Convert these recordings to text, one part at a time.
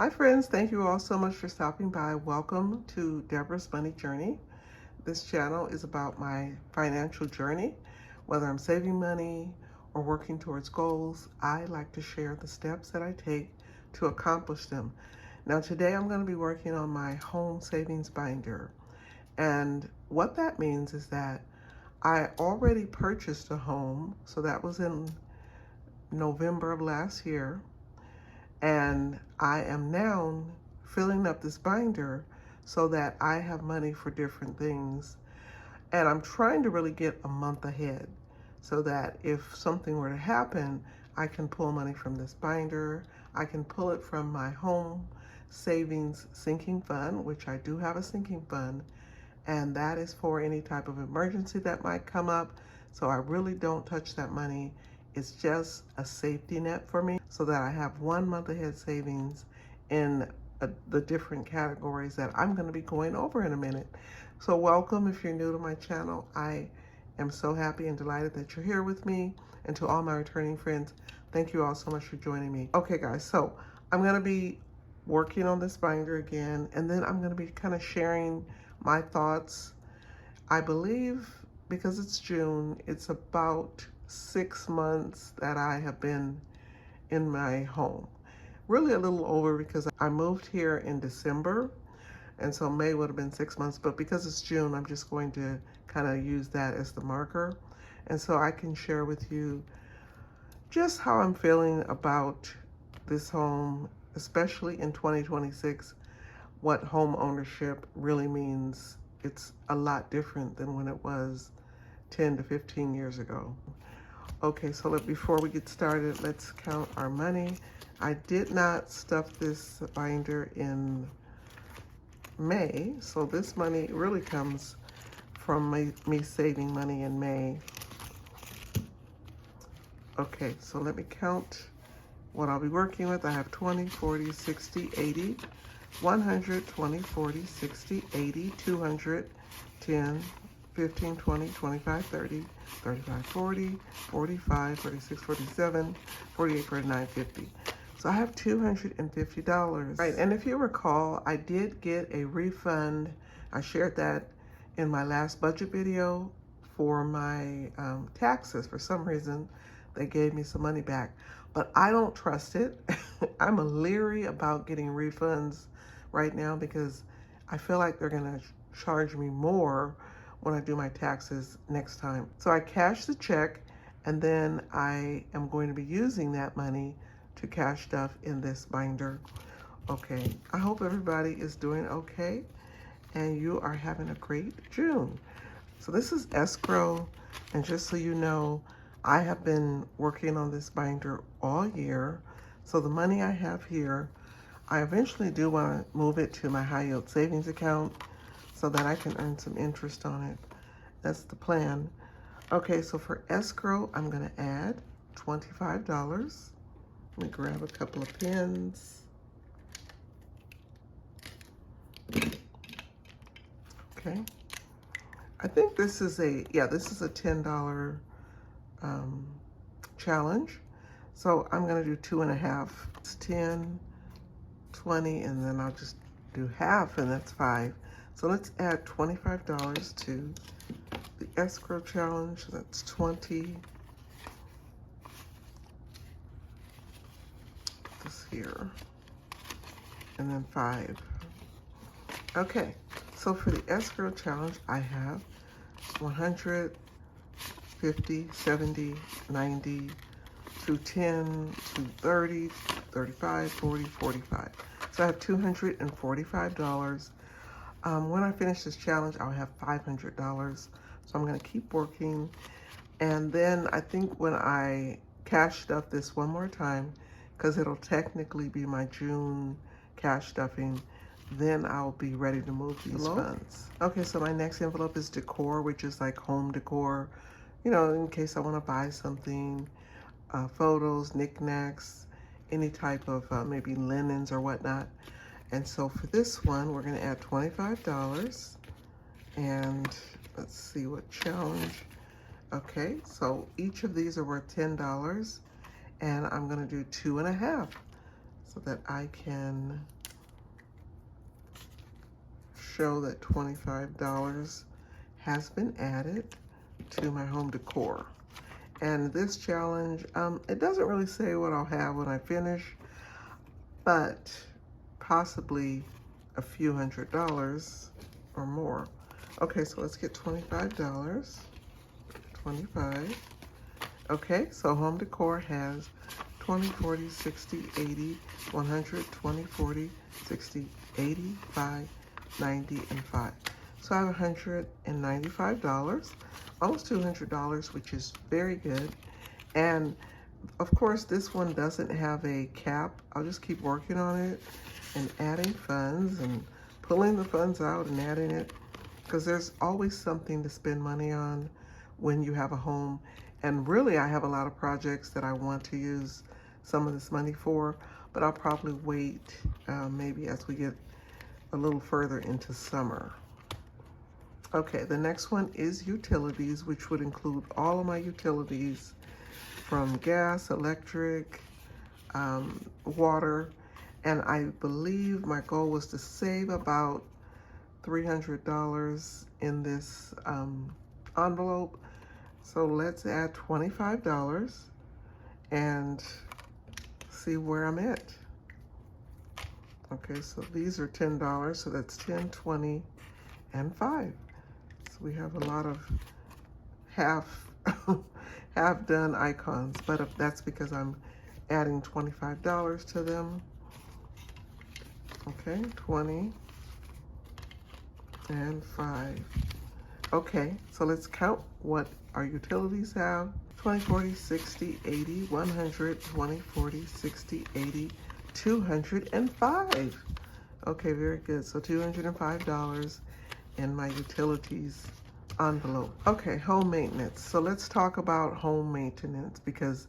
Hi friends, thank you all so much for stopping by. Welcome to Deborah's Money Journey. This channel is about my financial journey. Whether I'm saving money or working towards goals, I like to share the steps that I take to accomplish them. Now today I'm going to be working on my home savings binder. And what that means is that I already purchased a home, so that was in November of last year. And I am now filling up this binder so that I have money for different things. And I'm trying to really get a month ahead so that if something were to happen, I can pull money from this binder. I can pull it from my home savings sinking fund, which I do have a sinking fund, and that is for any type of emergency that might come up. So I really don't touch that money. It's just a safety net for me so that I have 1 month ahead savings in the different categories that I'm going to be going over in a minute. So welcome if you're new to my channel. I am so happy and delighted that you're here with me. And to all my returning friends, thank you all so much for joining me. Okay guys, so I'm going to be working on this binder again, and then I'm going to be kind of sharing my thoughts. I believe because it's June, it's about 6 months that I have been in my home. Really a little over because I moved here in December, and so May would have been 6 months, but because it's June, I'm just going to kind of use that as the marker. And so I can share with you just how I'm feeling about this home, especially in 2026, what home ownership really means. It's a lot different than when it was 10 to 15 years ago. Okay, so before we get started, let's count our money. I did not stuff this binder in May, so this money really comes from me saving money in May. Okay, so let me count what I'll be working with. I have 20, 40, 60, 80, 100, 20, 40, 60, 80, 200, 10, 15, 20, 25, 30, 35, 40, 45, 46, 47, 48, 49, 50. So I have $250. Right, and if you recall, I did get a refund. I shared that in my last budget video for my taxes. For some reason, they gave me some money back, but I don't trust it. I'm leery about getting refunds right now because I feel like they're gonna charge me more when I do my taxes next time. So I cashed the check, and then I am going to be using that money to cash stuff in this binder. Okay, I hope everybody is doing okay and you are having a great June. So this is escrow, and just so you know, I have been working on this binder all year. So the money I have here, I eventually do want to move it to my high yield savings account so that I can earn some interest on it. That's the plan. Okay, so for escrow, I'm gonna add $25. Let me grab a couple of pens. Okay. I think this is a $10 challenge. So I'm gonna do 2.5. It's 10, 20, and then I'll just do half, and that's 5. So let's add $25 to the escrow challenge. That's 20. This here, and then 5. Okay, so for the escrow challenge, I have 100, 50, 70, 90, 210, 230, 35, 40, 45. So I have $245. When I finish this challenge, I'll have $500. So I'm gonna keep working. And then I think when I cash stuff this one more time, because it'll technically be my June cash stuffing, then I'll be ready to move these funds. Okay, so my next envelope is decor, which is like home decor, you know, in case I want to buy something, photos, knickknacks, any type of maybe linens or whatnot. And so for this one, we're going to add $25. And let's see what challenge. Okay, so each of these are worth $10, and I'm going to do 2.5. so that I can show that $25 has been added to my home decor. And this challenge, it doesn't really say what I'll have when I finish, but possibly a few $100s or more. Okay, so let's get $25. 25. Okay, so home decor has 20, 40, 60, 80, 100, 20, 40, 60, 85, 90, and 5. So I have $195, almost $200, which is very good. And of course, this one doesn't have a cap. I'll just keep working on it and adding funds and pulling the funds out and adding it, because there's always something to spend money on when you have a home. And really, I have a lot of projects that I want to use some of this money for, but I'll probably wait maybe as we get a little further into summer. Okay, the next one is utilities, which would include all of my utilities from gas, electric, water, and I believe my goal was to save about $300 in this envelope. So let's add $25 and see where I'm at. Okay, so these are $10, so that's 10, 20, and 5. So we have a lot of half done icons, but that's because I'm adding $25 to them. Okay, 20 and 5. Okay, so let's count what our utilities have. 20, 40, 60, 80, 100, 20, 40, 60, 80, 205. Okay, very good. So $205 in my utilities envelope. Okay, home maintenance. So let's talk about home maintenance, because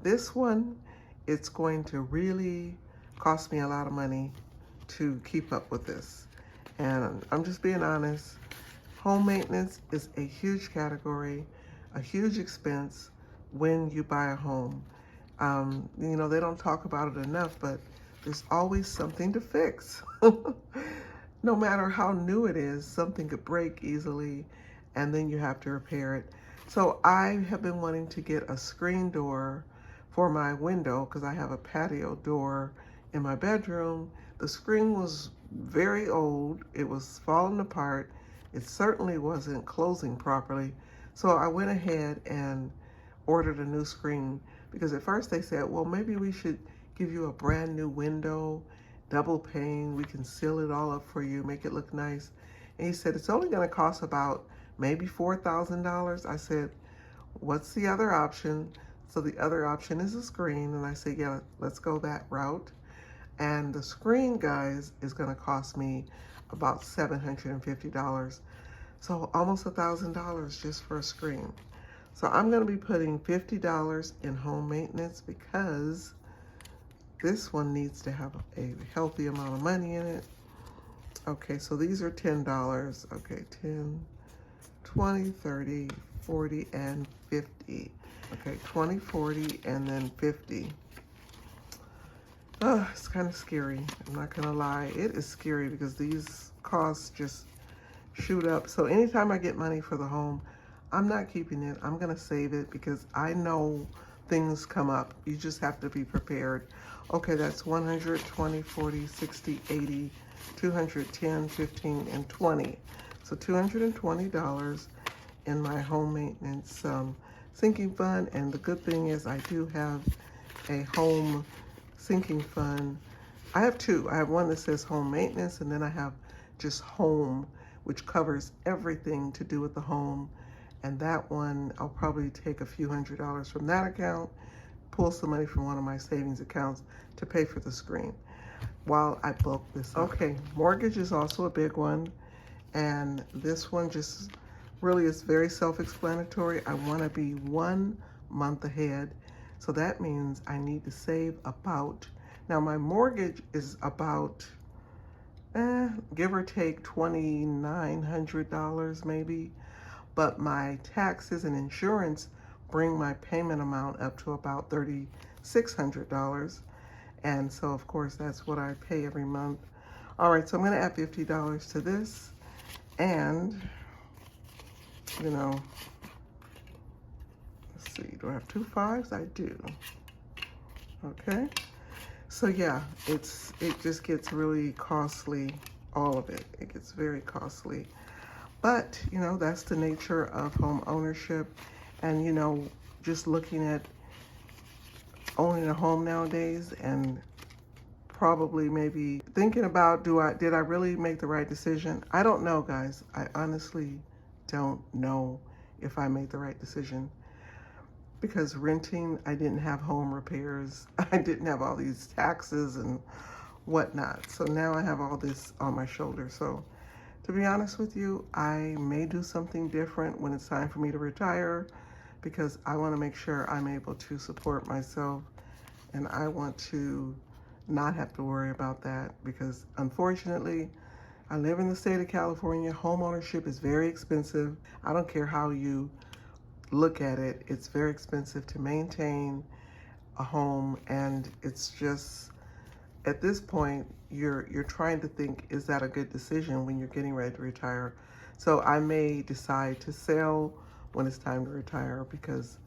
this one, it's going to really cost me a lot of money to keep up with this. And I'm just being honest, home maintenance is a huge category, a huge expense when you buy a home. You know, they don't talk about it enough, but there's always something to fix. No matter how new it is, something could break easily, and then you have to repair it. So I have been wanting to get a screen door for my window, because I have a patio door in my bedroom. The screen was very old. It was falling apart. It certainly wasn't closing properly. So I went ahead and ordered a new screen, because at first they said, well, maybe we should give you a brand new window, double pane. We can seal it all up for you, make it look nice. And he said, it's only going to cost about maybe $4,000. I said, what's the other option? So the other option is a screen. And I said, yeah, let's go that route. And the screen, guys, is going to cost me about $750. So almost $1,000 just for a screen. So I'm going to be putting $50 in home maintenance, because this one needs to have a healthy amount of money in it. Okay, so these are $10. Okay, 10, 20, 30, 40, and 50. Okay, 20, 40, and then 50. Oh, it's kind of scary. I'm not gonna lie. It is scary because these costs just shoot up. So anytime I get money for the home, I'm not keeping it. I'm gonna save it, because I know things come up. You just have to be prepared. Okay, that's 100, 20, 40, 60, 80, 210, 15, and 20. So $220 in my home maintenance sinking fund. And the good thing is I do have a home sinking fund. I have two. I have one that says home maintenance, and then I have just home, which covers everything to do with the home. And that one, I'll probably take a few $100s from that account, pull some money from one of my savings accounts to pay for the screen while I bulk this up. Okay, mortgage is also a big one. And this one just really is very self-explanatory. I want to be 1 month ahead. So that means I need to save about, now my mortgage is about, give or take $2,900 maybe. But my taxes and insurance bring my payment amount up to about $3,600. And so, of course, that's what I pay every month. All right, so I'm going to add $50 to this. And, you know, let's see, do I have 2 5s? I do. Okay. So yeah, it just gets really costly, all of it. It gets very costly. But, you know, that's the nature of home ownership. And, you know, just looking at owning a home nowadays and probably maybe thinking about, did I really make the right decision? I don't know, guys. I honestly don't know if I made the right decision. Because renting, I didn't have home repairs. I didn't have all these taxes and whatnot. So now I have all this on my shoulders. So to be honest with you, I may do something different when it's time for me to retire, because I want to make sure I'm able to support myself, and I want to not have to worry about that, because unfortunately, I live in the state of California. Home ownership is very expensive. I don't care how you look at it, it's very expensive to maintain a home, and it's just, at this point, you're trying to think, is that a good decision when you're getting ready to retire? So I may decide to sell when it's time to retire, because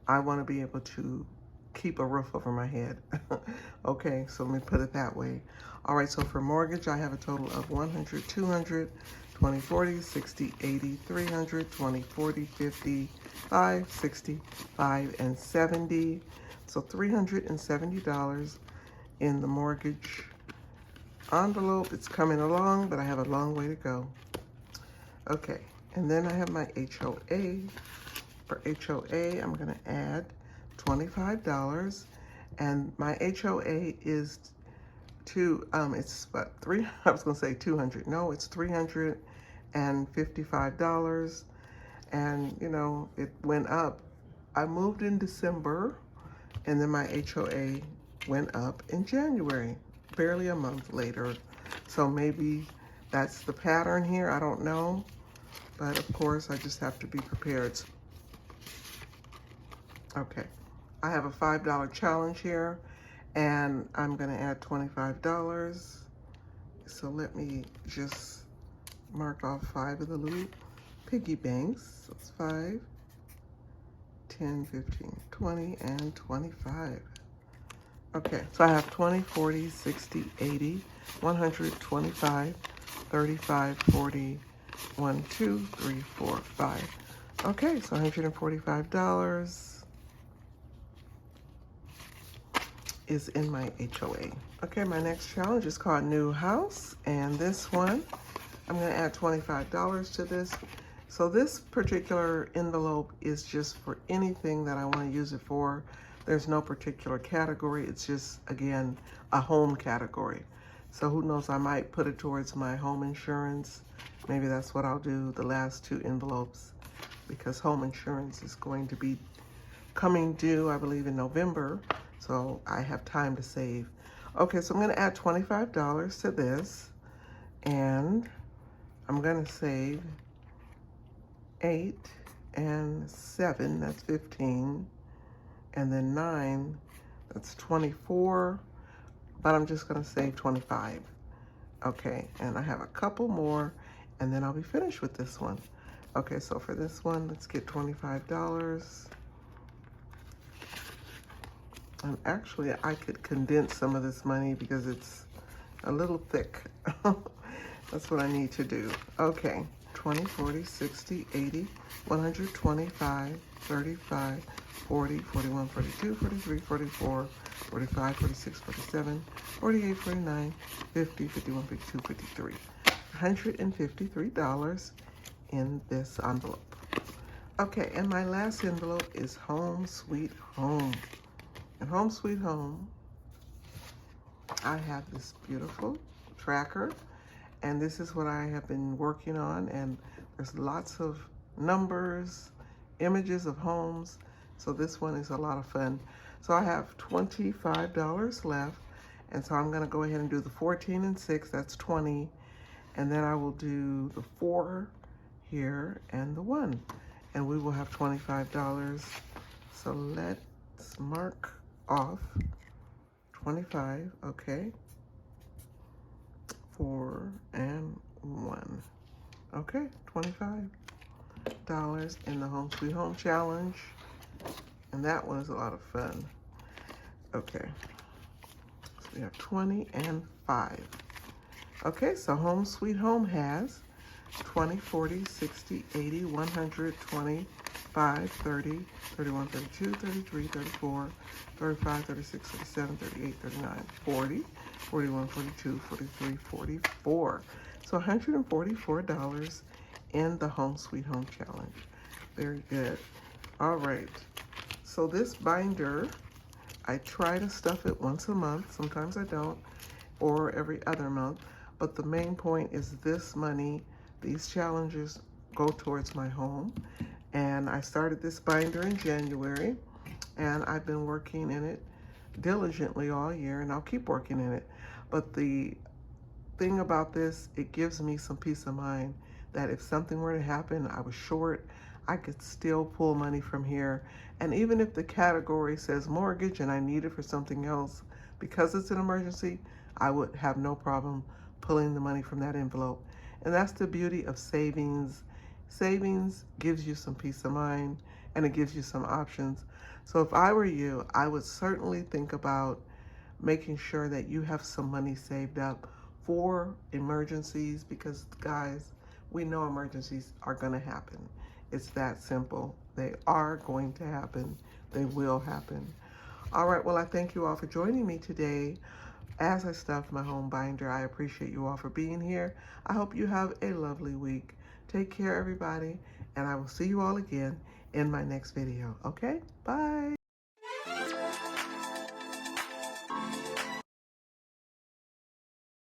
I want to be able to keep a roof over my head. Okay, so let me put it that way. All right, so for mortgage, I have a total of 100, 200, 20, 40, 60, 80, 300, 20, 40, 50, 5, 60, 5, and 70. So $370 in the mortgage envelope. It's coming along, but I have a long way to go. Okay, and then I have my HOA. For HOA, I'm gonna add $25, and my HOA is it's what, I was gonna say 200. No, it's $355, and you know, it went up. I moved in December, and then my HOA went up in January, barely a month later. So maybe that's the pattern here, I don't know. But of course, I just have to be prepared. Okay, I have a $5 challenge here, and I'm gonna add $25. So let me just mark off 5 of the little piggy banks. So it's 5, 10, 15, 20, and 25. Okay, so I have 20, 40, 60, 80, 125, 35, 40, 1, 2, 3, 4, 5. Okay, so $145 is in my HOA. Okay, my next challenge is called New House, and this one, I'm gonna add $25 to this. So this particular envelope is just for anything that I wanna use it for. There's no particular category. It's just, again, a home category. So who knows, I might put it towards my home insurance. Maybe that's what I'll do, the last 2 envelopes, because home insurance is going to be coming due, I believe, in November. So I have time to save. Okay, so I'm gonna add $25 to this, and I'm gonna save 8 and 7, that's 15, and then 9, that's 24, but I'm just gonna save 25. Okay, and I have a couple more, and then I'll be finished with this one. Okay, so for this one, let's get $25. And actually, I could condense some of this money because it's a little thick. That's what I need to do. Okay, 20, 40, 60, 80, 125, 35, 40, 41, 42, 43, 44, 45, 46, 47, 48, 49, 50, 51, 52, 53. $153 in this envelope. Okay, and my last envelope is Home Sweet Home. And Home Sweet Home, I have this beautiful tracker, and this is what I have been working on, and there's lots of numbers, images of homes, so this one is a lot of fun. So I have $25 left, and so I'm gonna go ahead and do the 14 and 6, that's 20, and then I will do the 4 here and the 1, and we will have $25. So let's mark off 25, okay. 4 and 1. Okay, $25 in the Home Sweet Home Challenge. And that one is a lot of fun. Okay, so we have 20 and 5. Okay, so Home Sweet Home has 20, 40, 60, 80, 100, 25, 30, 31, 32, 33, 34, 35, 36, 37, 38, 39, 40, 41, 42, 43, 44. So $144 in the Home Sweet Home Challenge. Very good. All right. So this binder, I try to stuff it once a month. Sometimes I don't, or every other month. But the main point is this money, these challenges go towards my home. And I started this binder in January, and I've been working in it diligently all year, and I'll keep working in it. But the thing about this, it gives me some peace of mind that if something were to happen, I was short, I could still pull money from here. And even if the category says mortgage and I need it for something else, because it's an emergency, I would have no problem pulling the money from that envelope. And that's the beauty of savings. Savings gives you some peace of mind, and it gives you some options. So if I were you, I would certainly think about making sure that you have some money saved up for emergencies, because guys, we know emergencies are going to happen. It's that simple. They are going to happen. They will happen. All right, well, I thank you all for joining me today as I stuff my home binder. I appreciate you all for being here. I hope you have a lovely week. Take care, everybody, and I will see you all again in my next video. Okay, bye.